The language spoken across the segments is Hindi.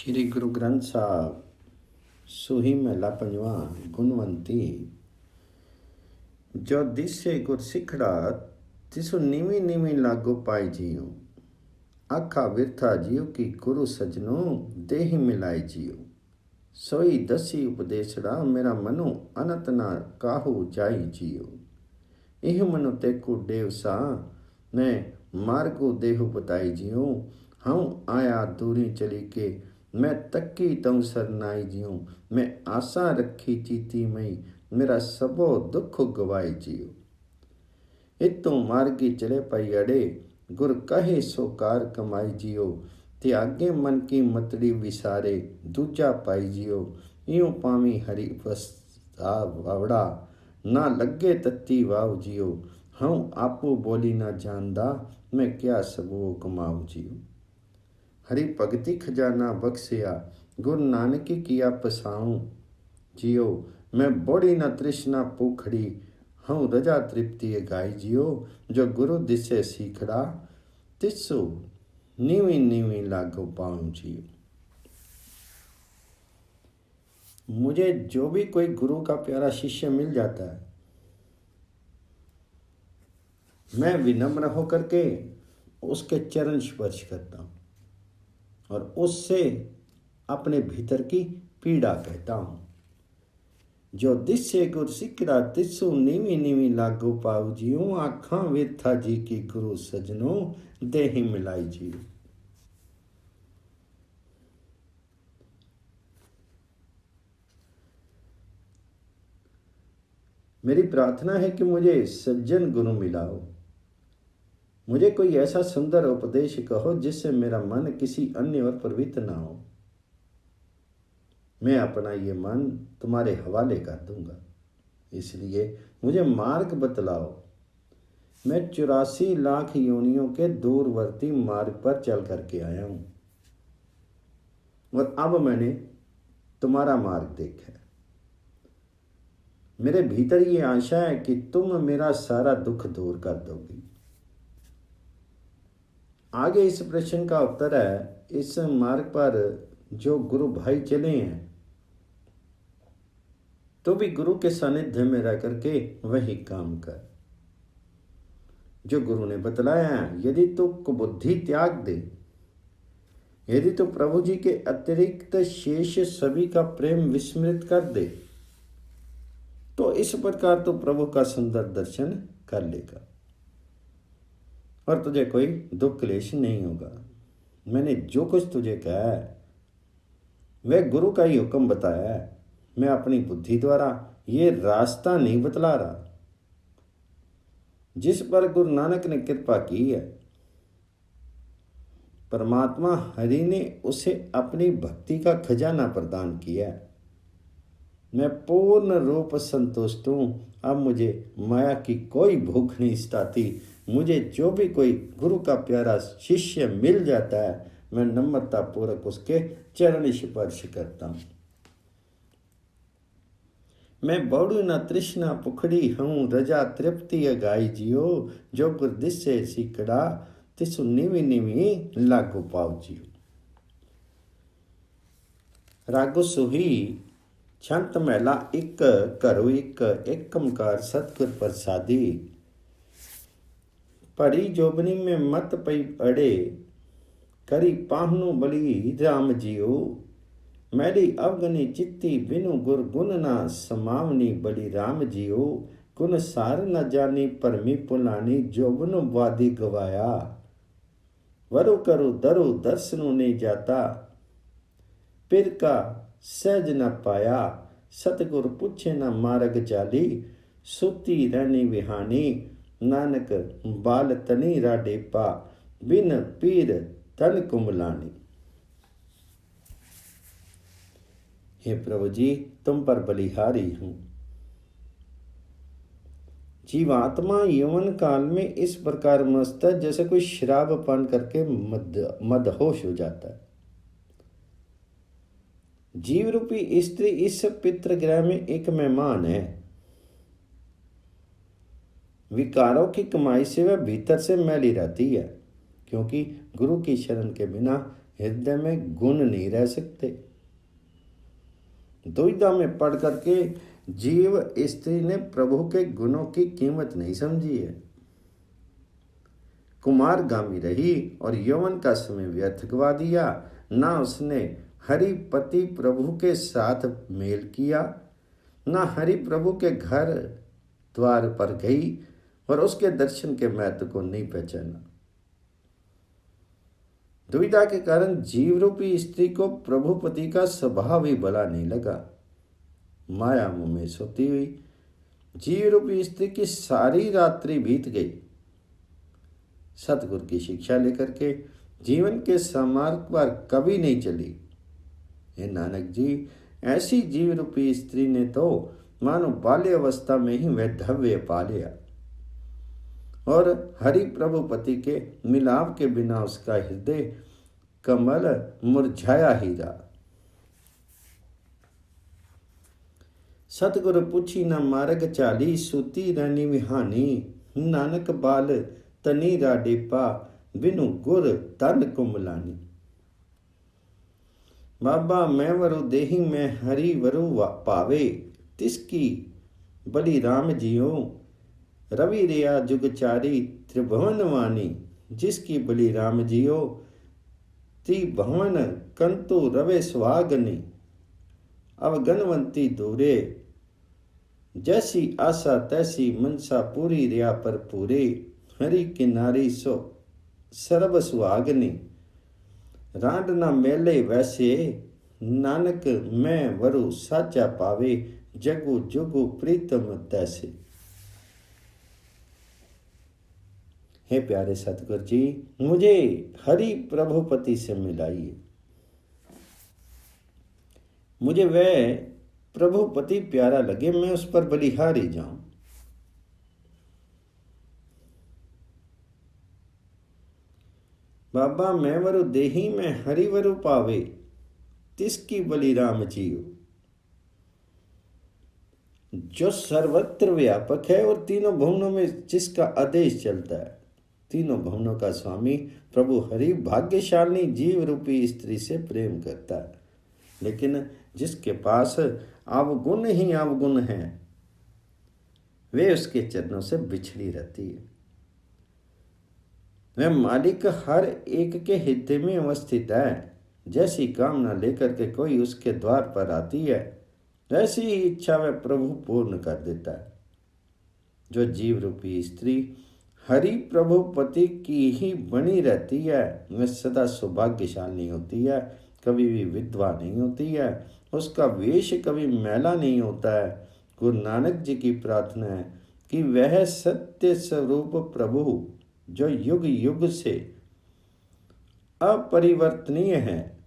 श्री गुरु ग्रंथ साहब सूही महला पंजवा गुणवंती जो दिसे गुर सिखड़ा तिसु नीवी नीवी लागो पाई जियो आखा विरथा जियो की गुरु सजनो देहि मिलाई जियो सोई दसी उपदेशड़ा मेरा मनु अनत ना काहू जाई जियो इह मनु तेकु देव सा मैं मार्गो देहु बताई जियो हूँ आया दूरी चली के मैं तक्की तऊ सरनाई जियो मैं आशा रखी चीती मई मेरा सबो दुख गवाई जियो इतों मार्गी चले पई अड़े गुर कहे सो कार कमाई जियो त्यागे मन की मतड़ी विसारे दूजा पाई जियो यूं पावी हरि वावड़ा ना लगे तत्ती वाव जियो हूँ आपो बोली ना जानदा मैं क्या सबो कमाऊ जियो हरि भगति खजाना बख्शिया गुरु नानक किया पसाऊं जियो मैं बड़ी न तृष्णा पूखड़ी हूँ रजा तृप्ति गाय जियो जो गुरु दिसे सीखड़ा तिसो नीवी नीवी लागो पाऊं जियो। मुझे जो भी कोई गुरु का प्यारा शिष्य मिल जाता है मैं विनम्र होकर के उसके चरण स्पर्श करता हूँ और उससे अपने भीतर की पीड़ा कहता हूँ। जो दिसे गुर सिकड़ा तिसु नीवी नीवी लागो पाऊ जियो आखा वेथा जी की गुरु सजनो देहि मिलाई जियो। मेरी प्रार्थना है कि मुझे सज्जन गुरु मिलाओ, मुझे कोई ऐसा सुंदर उपदेश कहो जिससे मेरा मन किसी अन्य ओर प्रवृत्त ना हो। मैं अपना ये मन तुम्हारे हवाले कर दूंगा, इसलिए मुझे मार्ग बतलाओ। मैं 84 लाख योनियों के दूरवर्ती मार्ग पर चल करके आया हूं और अब मैंने तुम्हारा मार्ग देखा है। मेरे भीतर ये आशा है कि तुम मेरा सारा दुख दूर कर दोगी। आगे इस प्रश्न का उत्तर है, इस मार्ग पर जो गुरु भाई चले हैं तो भी गुरु के सानिध्य में रह करके वही काम कर जो गुरु ने बतलाया है। यदि तू कुबुद्धि त्याग दे, यदि तू प्रभु जी के अतिरिक्त शेष सभी का प्रेम विस्मृत कर दे तो इस प्रकार तो प्रभु का सुंदर दर्शन कर लेगा और तुझे कोई दुख क्लेश नहीं होगा। मैंने जो कुछ तुझे कहा है वह गुरु का ही हुक्म बताया है। मैं अपनी बुद्धि द्वारा ये रास्ता नहीं बतला रहा। जिस पर गुरु नानक ने कृपा की है, परमात्मा हरि ने उसे अपनी भक्ति का खजाना प्रदान किया है। मैं पूर्ण रूप संतुष्ट हूं। अब मुझे माया की कोई भूख नहीं सताती। मुझे जो भी कोई गुरु का प्यारा शिष्य मिल जाता है मैं नम्रता पूर्वक उसके चरण स्पर्श करता हूं। मैं बड़ू न तृष्णा पुखड़ी हूँ रजा तृप्ति गाई जियो जो गुर दिसे सिकड़ा तिसु नीवी नीवी लागो पाओ जियो। रागो सुही छंत महला एक करो एक कमकार सतगुर प्रसादी परी जोबनी में मत पई अड़े करी पाहनु बली राम जियो मैरी अवगनी चित्ती बिनु गुर गुण ना समावनी बली राम जियो गुण सार न जानी परमी पुलानी जोबनु वादी गवाया वरु करु दरु दर्शनु नहीं जाता पिर का सहज न पाया सतगुर पूछे न मार्ग चाली सुती रहनी विहानी नानक बाल तनी राडेपा बिन पीर तन कुमलानी। हे प्रभु जी, तुम पर बलिहारी हूं। जीवात्मा यौवन काल में इस प्रकार मस्त है जैसे कोई शराब पान करके मदहोश हो जाता है। जीव रूपी स्त्री इस पितृगृह में एक मेहमान है। विकारों की कमाई से वह भीतर से मैली रहती है क्योंकि गुरु की शरण के बिना हृदय में गुण नहीं रह सकते। दुविधा में पड़ करके जीव स्त्री ने प्रभु के गुणों की कीमत नहीं समझी है। कुमारगामी रही और यौवन का समय व्यर्थ गवा दिया। ना उसने हरिपति प्रभु के साथ मेल किया, ना हरि प्रभु के घर द्वार पर गई और उसके दर्शन के महत्व को नहीं पहचाना। दुविधा के कारण जीव रूपी स्त्री को प्रभुपति का स्वभाव ही भला नहीं लगा। माया मुँह में सोती हुई जीव रूपी स्त्री की सारी रात्रि बीत गई। सतगुरु की शिक्षा लेकर के जीवन के समार्ग पर कभी नहीं चली। हे नानक जी, ऐसी जीव रूपी स्त्री ने तो मानो बाल्य अवस्था में ही वैधव्य पा लिया और हरि प्रभुपति के मिलाप के बिना उसका हृदय कमल मुरझाया ही रहा। सतगुरु पूछी न मार्ग चाली, सूती रानी विहानी, नानक बाल तनी राडेपा, बिनु गुर तन कुमलानी। बाबा मैं वरु देही में हरि वरु पावे, तिसकी बलि राम जियो, रवि रिया जुगचारी त्रिभुवन वाणी, जिसकी बलि राम जियो, त्रिभुवन कंतु रवे सुहागनी, अवगनवंती दूरे, जैसी आशा तैसी मनसा पूरी रिया पर पूरे, हरि किनारी सो सर्व सुहागनी, रांड न मेले वैसे, नानक मैं वरु साचा पावे, जगु जुगु प्रीतम तैसे। हे प्यारे सतगुरु जी, मुझे हरि प्रभुपति से मिलाइए। मुझे वह प्रभुपति प्यारा लगे, मैं उस पर बलिहारी जाऊं। बाबा मैं वरु देही में हरि वरु पावे, तिसकी बलि राम जियो। जो सर्वत्र व्यापक है और तीनों भुवनों में जिसका आदेश चलता है, तीनों भुवनों का स्वामी प्रभु हरि भाग्यशाली जीव रूपी स्त्री से प्रेम करता है। लेकिन जिसके पास अवगुण ही अवगुण है, वे उसके चरणों से बिछड़ी रहती है। वह मालिक हर एक के हृदय में अवस्थित है। जैसी कामना लेकर के कोई उसके द्वार पर आती है, वैसी ही इच्छा वह प्रभु पूर्ण कर देता है। जो जीव रूपी स्त्री हरि प्रभुपति की ही बनी रहती है, वह सदा सौभाग्यशाली होती है, कभी भी विधवा नहीं होती है, उसका वेश कभी मैला नहीं होता है। गुरु नानक जी की प्रार्थना है कि वह सत्य स्वरूप प्रभु जो युग युग से अपरिवर्तनीय है,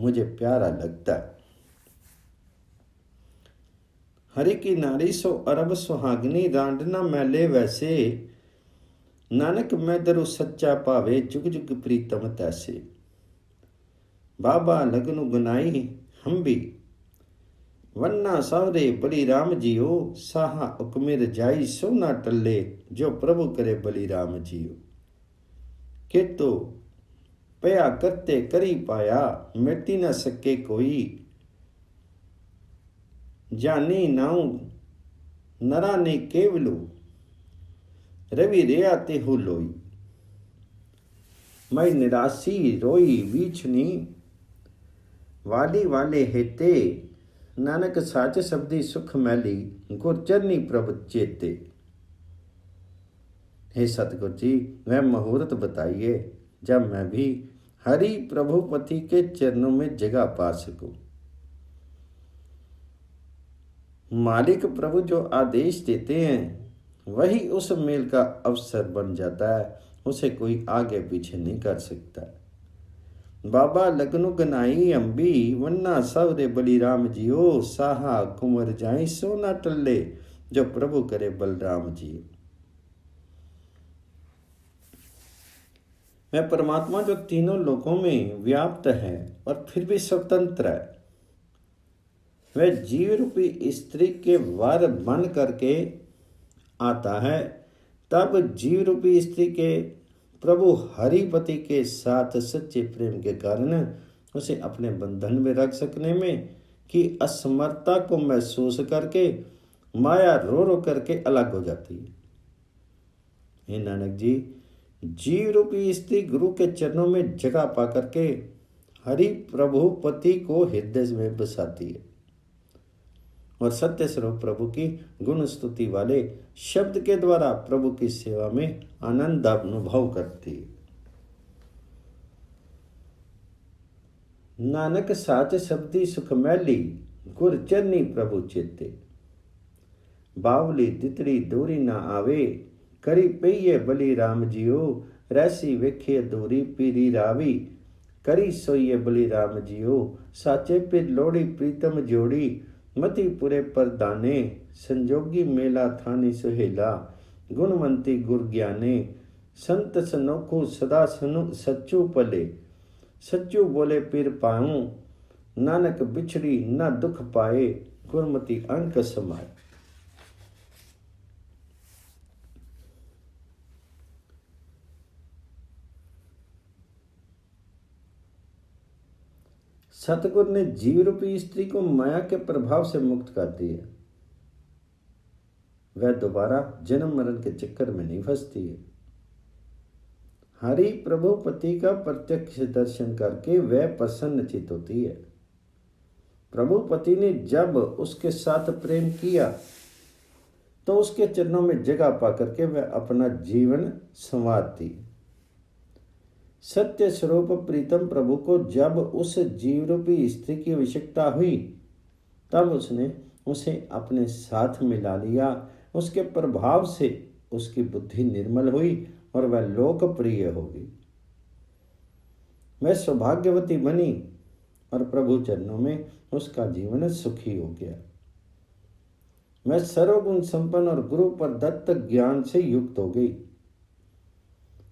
मुझे प्यारा लगता है। हरि की नारी सो अरब सुहागनी, रांडना मैले वैसे, नानक मैं दरु सच्चा पावे, जुग जुग प्रीतम तैसे। बाबा लगनु गनाई हम भी, वन्ना सावरे बलि राम जियो, साहा उकमिर जाई सो ना टल्ले, जो प्रभु करे बलि राम जियो। के तो पया करते करी पाया, मिटी न सके कोई, जानी नाऊ नरा ने केवलू, रवि रेया तेहु लोई। मैं निराशी रोई बीछनी, वाली वाले हेते, नानक साच शब्दी सुख मैली, गुरचरनी प्रभ चेते। हे सतगुरु जी, वह मुहूर्त बताइए जब मैं भी हरि प्रभुपति के चरणों में जगह पा सकूं। मालिक प्रभु जो आदेश देते हैं, वही उस मेल का अवसर बन जाता है, उसे कोई आगे पीछे नहीं कर सकता। बाबा लगनु गनाई अंबी, वन्ना सवरे बलि राम जियो, साहा कुंवर जाई सोना टल्ले, जो प्रभु करे बलराम जियो। वह परमात्मा जो तीनों लोकों में व्याप्त है और फिर भी स्वतंत्र है, वह जीव रूपी स्त्री के वर बन करके आता है। तब जीव रूपी स्त्री के प्रभु हरिपति के साथ सच्चे प्रेम के कारण उसे अपने बंधन में रख सकने में की असमर्थता को महसूस करके माया रो रो करके अलग हो जाती है। हे नानक जी, जीव रूपी स्त्री गुरु के चरणों में जगह पा करके हरि प्रभु पति को हृदय में बसाती है और सत्य स्वरूप प्रभु की गुण स्तुति वाले शब्द के द्वारा प्रभु की सेवा में आनंद अनुभव करती है। नानक साच शब्दी सुख मैली गुर चरनी प्रभु चेते, बावली तितड़ी दूरी ना आवे करी पईए बली राम जियो, रैसी वेखे दूरी पीरी रावी करी सोइए बली राम जियो, साचे पिर लोड़ी प्रीतम जोड़ी मति पुरे परदाने, संजोगी मेला थानी सुहेला गुणवंती गुर ज्ञाने, संत सनोखो सदा सनु सच्चू पले, सच्चू बोले पीर पाऊं नानक बिछड़ी न दुख पाए, गुरमति अंक समाए। सतगुरु ने जीव रूपी स्त्री को माया के प्रभाव से मुक्त कर दिया। वह दोबारा जन्म मरण के चक्कर में नहीं फंसती है। हरि प्रभु पति का प्रत्यक्ष दर्शन करके वह प्रसन्नचित होती है। प्रभु पति ने जब उसके साथ प्रेम किया तो उसके चरणों में जगह पा करके वह अपना जीवन संवारती। सत्य स्वरूप प्रीतम प्रभु को जब उस जीव रूपी स्त्री की आवश्यकता हुई तब उसने उसे अपने साथ मिला लिया। उसके प्रभाव से उसकी बुद्धि निर्मल हुई और वह लोकप्रिय हो गई। वह सौभाग्यवती बनी और प्रभु चरणों में उसका जीवन सुखी हो गया। वह सर्वगुण संपन्न और गुरु प्रदत्त ज्ञान से युक्त हो गई।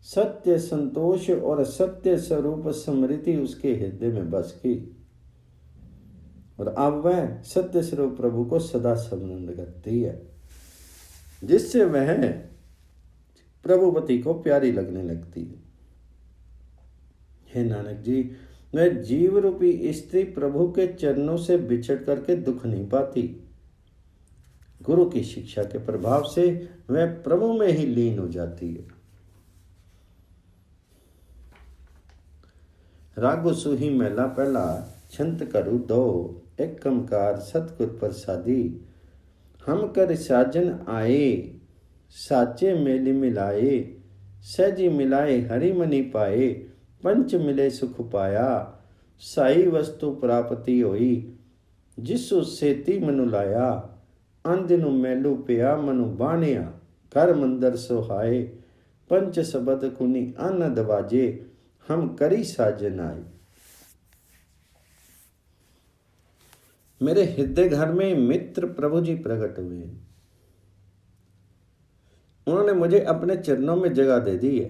सत्य संतोष और सत्य स्वरूप स्मृति उसके हृदय में बस गई और अब वह सत्य स्वरूप प्रभु को सदा स्मरण करती है, जिससे वह प्रभुपति को प्यारी लगने लगती है। हे नानक जी, वह जीव रूपी स्त्री प्रभु के चरणों से बिछड़ करके दुख नहीं पाती। गुरु की शिक्षा के प्रभाव से वह प्रभु में ही लीन हो जाती है। रागो सुही मेला पहला छंत करु दो, एक कमकार सतगुर प्रसादी, हम कर साजन आए साचे मेली मिलाए, सहजी मिलाए हरि मनी पाए, पंच मिले सुख पाया, साई वस्तु प्राप्ति होई, जिसु सेती मनु लाया, अंदिनु मैलू पिया मनु बानिया, कर मंदर सोहाए, पंच सबद कुनी आनंद बाजे, हम करी साजन आए। मेरे हृदय घर में मित्र प्रभु जी प्रकट हुए। उन्होंने मुझे अपने चरणों में जगह दे दी है।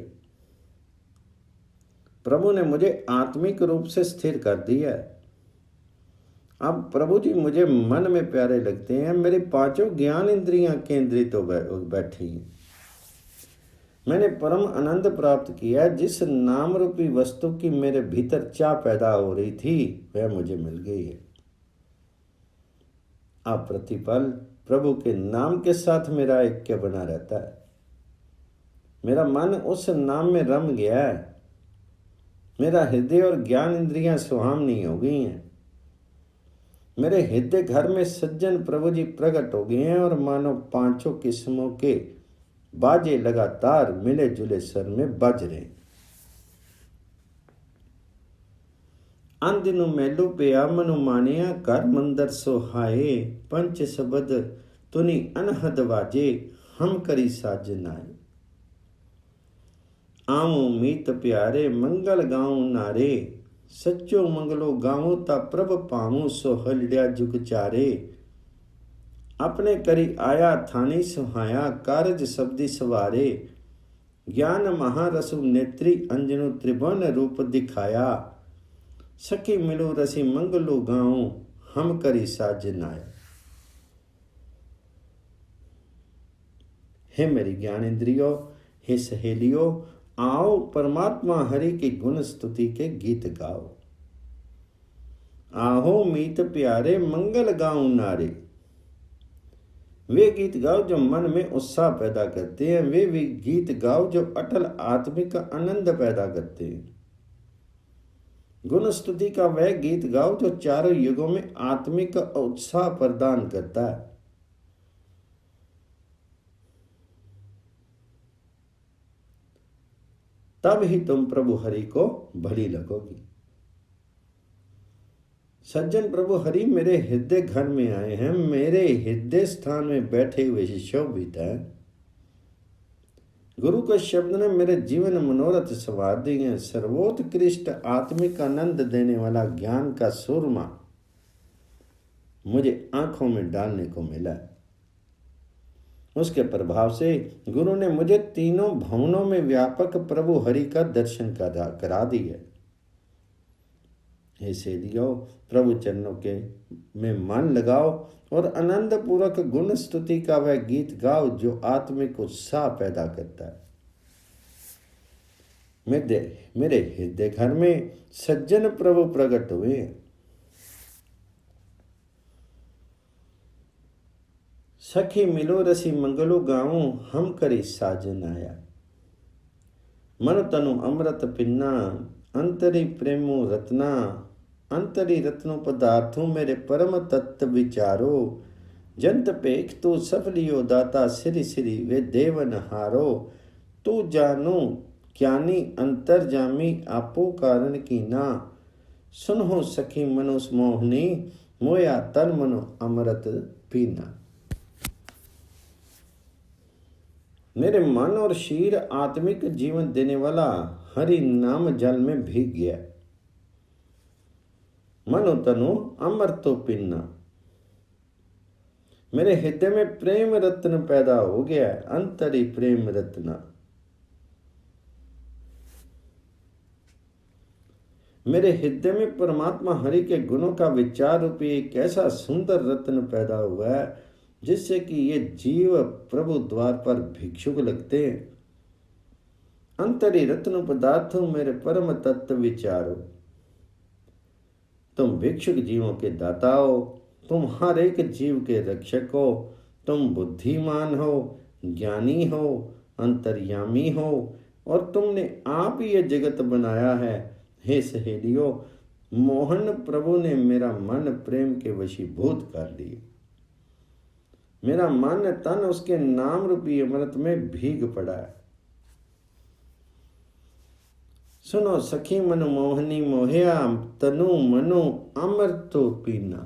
प्रभु ने मुझे आत्मिक रूप से स्थिर कर दिया है। अब प्रभु जी मुझे मन में प्यारे लगते हैं। मेरी पांचों ज्ञान इंद्रियां केंद्रित हो बैठी हैं। मैंने परम आनंद प्राप्त किया। जिस नाम रूपी वस्तु की मेरे भीतर चाह पैदा हो रही थी वह मुझे मिल गई है। अब प्रतिपल प्रभु के नाम के साथ मेरा ऐक्य बना रहता है। मेरा मन उस नाम में रम गया है। मेरा हृदय और ज्ञान इंद्रियां सुहावनी हो गई हैं। मेरे हृदय घर में सज्जन प्रभु जी प्रकट हो गए हैं और मानो पांचों किस्मों के बाजे लगातार मिले जुले स्वर में बज रहे। अंदिनु मैलू पिया मनु मानिया, कर मंदर सोहाए, पंच शबद तुनि अनहद बाजे, हम करी साजन आए। आऊं मीत प्यारे मंगल गाऊं नारे, सच्चो मंगलो गाऊं ता प्रभ पाऊं, सो हलड़िया जुग चारे। अपने करी आया थानी सुहाया, कारज शब्दी सवारे, ज्ञान महारसु नेत्री अंजनु त्रिभुवन रूप दिखाया। सखी मिलो रसी मंगलो गाऊं, हम करी साजन आए। हे मेरी ज्ञान इंद्रियों, हे सहेलियों, आओ परमात्मा हरि की गुण स्तुति के गीत गाओ। आहो मीत प्यारे मंगल गाऊं नारे। वे गीत गाओ जो मन में उत्साह पैदा करते हैं, वे गीत गाओ जो अटल आत्मिक आनंद पैदा करते हैं। गुण स्तुति का वह गीत गाओ जो चारों युगों में आत्मिक उत्साह प्रदान करता है। तब ही तुम प्रभु हरि को भली लगोगी। सज्जन प्रभु हरि मेरे हृदय घर में आए हैं, मेरे हृदय स्थान में बैठे हुए शोभित हैं। गुरु के शब्द ने मेरे जीवन मनोरथ संवार दिए हैं। सर्वोत्कृष्ट आत्मिक आनंद देने वाला ज्ञान का सूरमा मुझे आंखों में डालने को मिला। उसके प्रभाव से गुरु ने मुझे तीनों भवनों में व्यापक प्रभु हरि का दर्शन करा दिया। हे सेदियो, प्रभु चरणों के में मन लगाओ और आनंद पूर्वक गुण स्तुति का वह गीत गाओ जो आत्मिक उत्साह पैदा करता है। मेरे हृदय घर में सज्जन प्रभु प्रकट हुए। सखी मिलो रसी मंगलो गाऊं, हम करी साजन आया। मन तनु अमृत पिन्ना, अंतरी प्रेमो रत्ना। अंतरी रत्नो पदार्थों मेरे परम तत्व विचारो। जंत पेख तू सफलियो दाता, सिरि सिरि वे देवन हारो। तू जानो ज्ञानी अंतर्जामी, आपो कारण की ना। सुनहो सखी मनुष मोहनी, मोया तन मनो अमृत पीना। मेरे मन और शरीर आत्मिक जीवन देने वाला हरि नाम जल में भीग गया। मनो तनु अमृतो पिन्ना। मेरे हृदय में प्रेम रत्न पैदा हो गया है, अंतरी प्रेम रत्न। मेरे हृदय में परमात्मा हरि के गुणों का विचार रूपी एक ऐसा सुंदर रत्न पैदा हुआ है जिससे कि ये जीव प्रभु द्वार पर भिक्षुक लगते हैं। अंतरी रत्न पदार्थों मेरे परम तत्व विचारो। तुम भिक्षुक जीवों के दाता हो, तुम हर एक जीव के रक्षक हो, तुम बुद्धिमान हो, ज्ञानी हो, अंतर्यामी हो और तुमने आप ही ये जगत बनाया है। हे सहेलियो, मोहन प्रभु ने मेरा मन प्रेम के वशीभूत कर लिए। मेरा मन तन उसके नाम रूपी अमृत में भीग पड़ा है। सुनो सखी मन मोहनी मोहया, तनु मनो अमृतो पीना।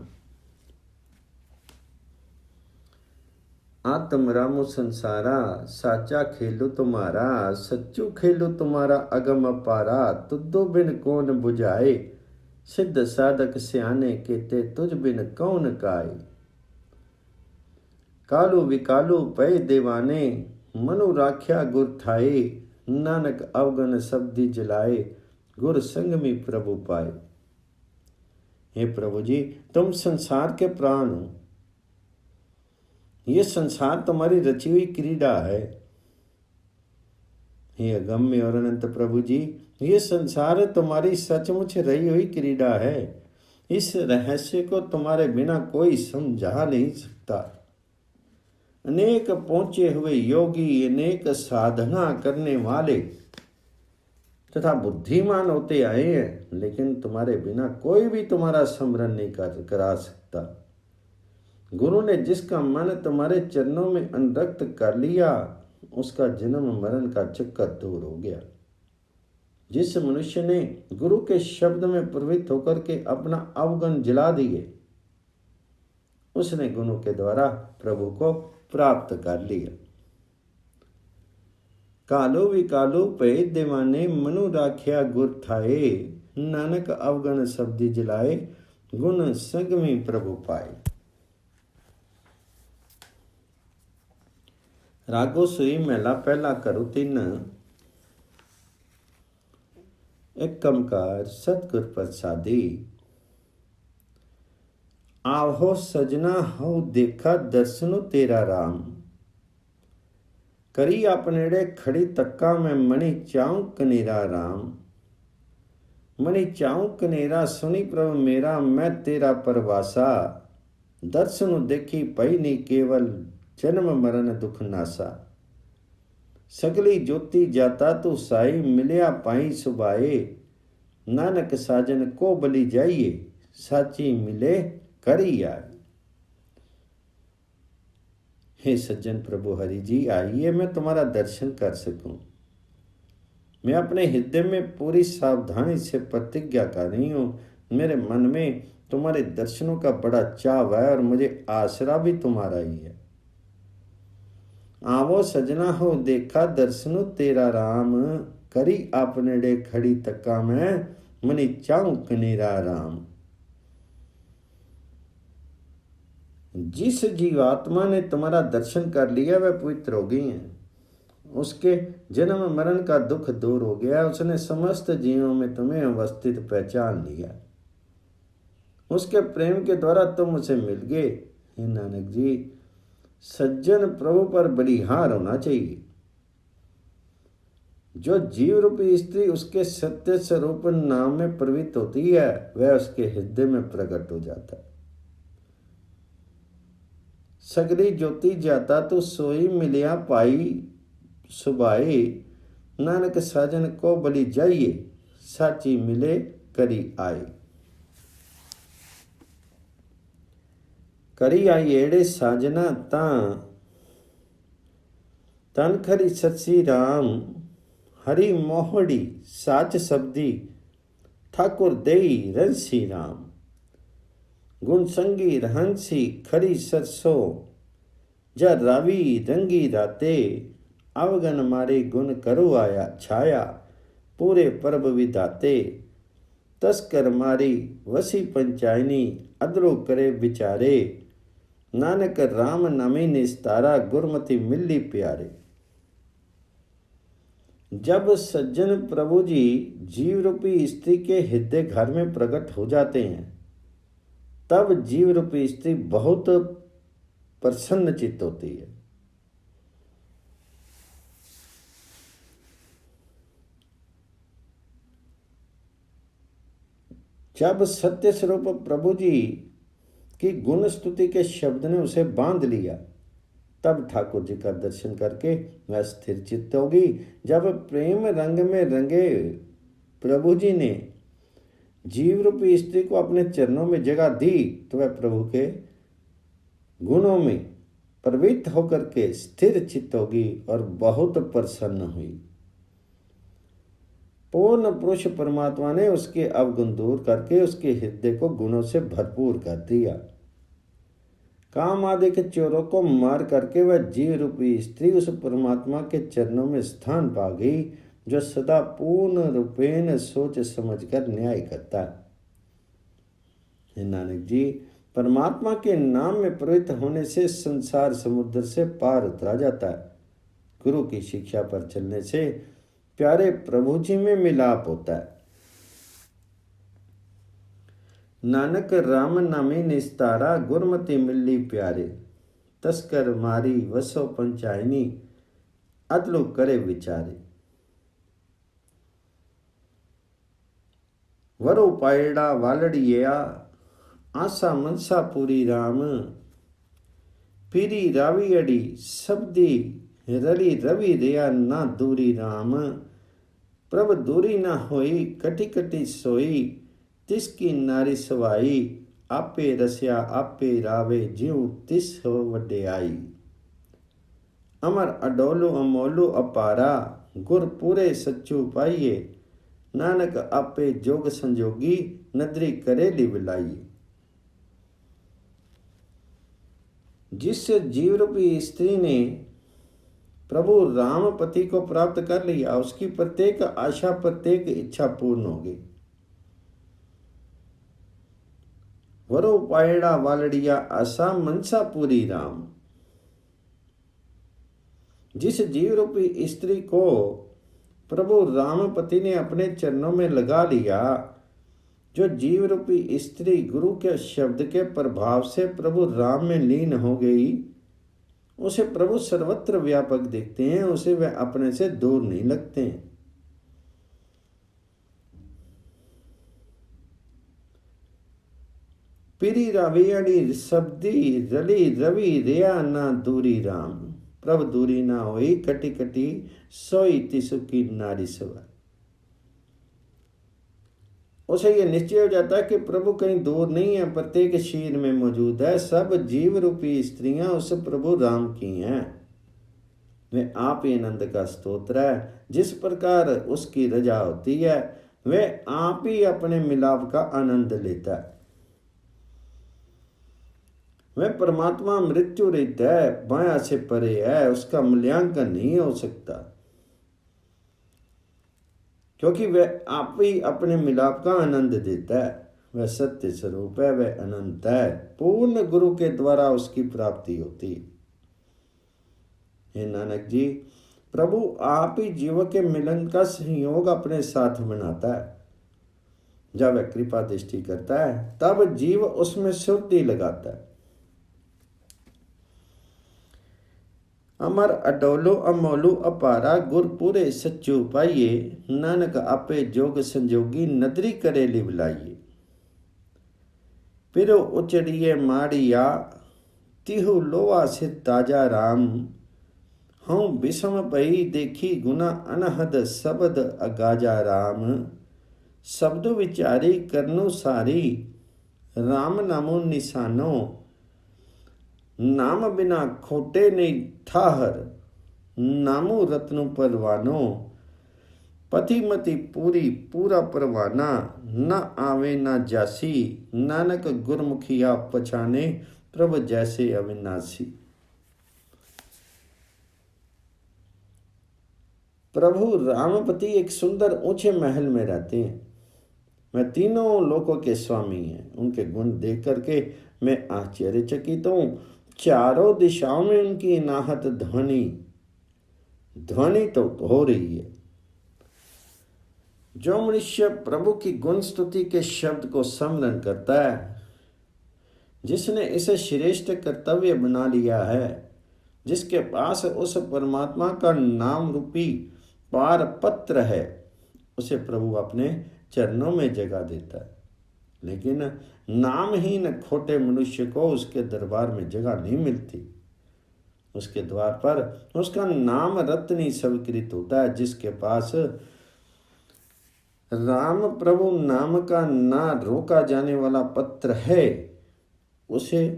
आत्म रामो संसारा, साचा खेलो तुम्हारा। सच्चू खेलो तुम्हारा अगम अपारा। तुदो बिन कौन बुझाए, सिद्ध साधक सियाने केते तुझ बिन कौन काए। कालू विकालू पै देवाने, मनु राख्या गुर थाए। नानक अवगन शब्दी जलाए, गुर संग में प्रभु पाए। हे प्रभु जी, तुम संसार के प्राण हो। ये संसार तुम्हारी रची हुई क्रीड़ा है। हे अगम्य और अनंत प्रभु जी, ये संसार तुम्हारी सचमुच रही हुई क्रीड़ा है। इस रहस्य को तुम्हारे बिना कोई समझा नहीं सकता। अनेक पहुंचे हुए योगी, अनेक साधना करने वाले तथा बुद्धिमान होते आए हैं, लेकिन तुम्हारे बिना कोई भी तुम्हारा स्मरण नहीं करा सकता। गुरु ने जिसका मन तुम्हारे चरणों में अनुरक्त कर लिया, उसका जन्म मरण का चक्कर दूर हो गया। जिस मनुष्य ने गुरु के शब्द में प्रवृत्त होकर के अपना अवगुण जला दिए, उसने गुरु के द्वारा प्रभु को प्राप्त कर लिया। कालो विकालो पे देवाने, मनु राख्या गुर थाए। नानक अवगण शब्दी जलाए, गुण संग में प्रभु पाए। रागो सुई महला पहला करो तीन। एक कमकार सतगुर प्रसादी। आवहो सजना हो देखा दर्शनो तेरा राम। करी अपनेड़े खड़ी तक्का में मणि चाऊं कनेरा राम। मणि चाऊं कनेरा सुनी प्रभ मेरा मैं तेरा परवासा। दर्शन देखी पई नहीं केवल जन्म मरण दुख नासा। सगली ज्योति जाता तू साई मिलिया पाई सुबाए। नानक साजन को बलि जाइए साची मिले करी आए। हे सज्जन प्रभु हरि जी आइए मैं तुम्हारा दर्शन कर सकूं। मैं अपने हृदय में पूरी सावधानी से प्रतिज्ञा कर रही हूं। मेरे मन में तुम्हारे दर्शनों का बड़ा चाव है और मुझे आसरा भी तुम्हारा ही है। आवो सजना हो देखा दर्शनो तेरा राम। करी आपनेड़े खड़ी तक्का में मनि चाऊं कनेरा राम। जिस जीवात्मा ने तुम्हारा दर्शन कर लिया वह पवित्र हो गई है। उसके जन्म मरण का दुख दूर हो गया। उसने समस्त जीवों में तुम्हें अवस्थित पहचान लिया। उसके प्रेम के द्वारा तुम उसे मिल गए। हे नानक जी, सज्जन प्रभु पर बलिहार होना चाहिए। जो जीव रूपी स्त्री उसके सत्य स्वरूप नाम में प्रवृत्त होती है वह उसके हृदय में प्रकट हो जाता है। सगली ज्योति जाता तो सोई मिलिया पाई सुबाए। नानक साजन को बलि जाइए साची मिले करी आए। करी आई एड़े साजना तन खरी सच्ची राम। हरि मोहड़ी साच शब्दी ठाकुर देई रंसी राम। गुण संगी रहंसी खरी सरसो जा रावी रंगी राते। अवगन मारे गुण करो आया छाया पूरे परब विधाते। तस्कर मारी वसी पंचायनी अदरो करे विचारे। नानक राम नामी निस्तारा गुरमति मिली प्यारे। जब सज्जन प्रभु जी जीव रूपी स्त्री के हृदय घर में प्रकट हो जाते हैं तब जीव रूपी स्त्री बहुत प्रसन्न चित्त होती है। जब सत्य स्वरूप प्रभु जी की गुण स्तुति के शब्द ने उसे बांध लिया तब ठाकुर जी का दर्शन करके वह स्थिर चित्त होगी। जब प्रेम रंग में रंगे प्रभु जी ने जीव रूपी स्त्री को अपने चरणों में जगह दी तो वह प्रभु के गुणों में प्रवृत्त होकर के स्थिर चित्त होगी और बहुत प्रसन्न हुई। पूर्ण पुरुष परमात्मा ने उसके अवगुण दूर करके उसके हृदय को गुणों से भरपूर कर दिया। काम आदि के चोरों को मार करके वह जीव रूपी स्त्री उस परमात्मा के चरणों में स्थान पा गई जो सदा पूर्ण रूपेण सोच समझकर न्याय करता है। नानक जी, परमात्मा के नाम में प्रवृत्त होने से संसार समुद्र से पार उतरा जाता है। गुरु की शिक्षा पर चलने से प्यारे प्रभु जी में मिलाप होता है। नानक राम नामी निस्तारा गुरमति मिली प्यारे। तस्कर मारी वसो पंचायनी अदलो करे विचारे। वरो पायड़ा वालड़िया आशा मनसा पूरी राम। पीरी रावी अड़ी शब्दी रली रवि रिया ना दूरी राम। प्रभ दूरी ना होई कटी कटी सोई तिसकी नारी सवाई। आपे रसिया आपे रावे ज्यों तिस हो वड्याई। अमर अडोलो अमोलो अपारा गुर पूरे सच्चू पाइये। नानक आपे जोग संजोगी नदरी करे लिवलाई। जिस जीव रूपी स्त्री ने प्रभु रामपति को प्राप्त कर लिया उसकी प्रत्येक आशा प्रत्येक इच्छा पूर्ण हो गई। वरो पायड़ा वालड़िया आशा मनसा पूरी राम। जिस जीव रूपी स्त्री को प्रभु रामपति ने अपने चरणों में लगा लिया, जो जीव रूपी स्त्री गुरु के शब्द के प्रभाव से प्रभु राम में लीन हो गई, उसे प्रभु सर्वत्र व्यापक देखते हैं, उसे वह अपने से दूर नहीं लगते हैं। पिरी रावियड़ी शब्दी रली रवि रिया ना दूरी राम, प्रभु दूरी ना होई कटी कटी सोई तिसु की नारी सवा। उसे ये निश्चय हो जाता है कि प्रभु कहीं दूर नहीं है, प्रत्येक शीर में मौजूद है। सब जीव रूपी स्त्रियां उस प्रभु राम की हैं। वे आप ही आनंद का स्तोत्र है। जिस प्रकार उसकी रजा होती है, वे आप ही अपने मिलाप का आनंद लेता है। वह परमात्मा मृत्यु रहित है, माया से परे है, उसका मूल्यांकन नहीं हो सकता, क्योंकि वह आप ही अपने मिलाप का आनंद देता है। वह सत्य स्वरूप है, वह अनंत है। पूर्ण गुरु के द्वारा उसकी प्राप्ति होती है। हे नानक जी, प्रभु आप ही जीव के मिलन का संयोग अपने साथ बनाता है। जब वह कृपा दृष्टि करता है, तब जीव उसमें सुरती लगाता है। अमर अडोलो अमोलू अपारा, गुर पूरे सच्चू पाइए, नानक आपे जोग संजोगी, नदरी करे लिवलाइए। पिरो उचड़िए माड़िया, तिहु लोवा सिर ताजा राम, हूँ विषम भई देखी गुना अनहद शब्द अगाजा राम। शब्द विचारी करनु सारी, राम नामो निशानो, नाम बिना खोटे नहीं ठाहर, नामू रत्नु परवानो। पतिमति पूरी पूरा परवाना, न आवे न जासी, नानक गुरमुखी आप पछाने, प्रभु जैसे अविनाशी। प्रभु रामपति एक सुंदर ऊंचे महल में रहते हैं। मैं तीनों लोकों के स्वामी हैं। उनके गुण देख करके मैं आश्चर्यचकित हूँ। चारों दिशाओं में उनकी नाहत ध्वनि तो हो रही है। जो मनुष्य प्रभु की गुण स्तुति के शब्द को सम्मलन करता है, जिसने इसे श्रेष्ठ कर्तव्य बना लिया है, जिसके पास उस परमात्मा का नाम रूपी पार पत्र है, उसे प्रभु अपने चरणों में जगह देता है। लेकिन नामहीन खोटे मनुष्य को उसके दरबार में जगह नहीं मिलती। उसके द्वार पर उसका नाम रत्नी स्वीकृत होता है। जिसके पास राम प्रभु नाम का ना रोका जाने वाला पत्र है, उसे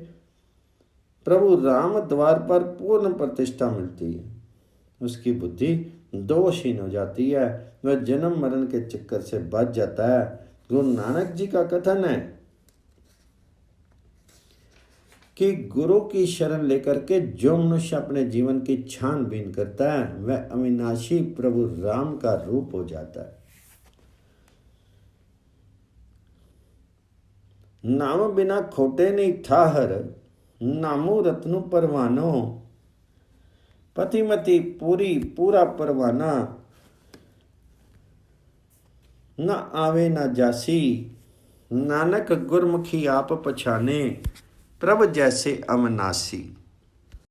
प्रभु राम द्वार पर पूर्ण प्रतिष्ठा मिलती है। उसकी बुद्धि दोषहीन हो जाती है, वह जन्म मरण के चक्कर से बच जाता है। गुरु नानक जी का कथन है कि गुरु की शरण लेकर के जो मनुष्य अपने जीवन की छानबीन करता है, वह अविनाशी प्रभु राम का रूप हो जाता है। नाम बिना खोटे नहीं ठाहर, नामू रत्नु परवानो। पतिमति पूरी पूरा परवाना, न आवे न जासी, नानक गुरमुखी आप पछाने, प्रभ जैसे अविनाशी।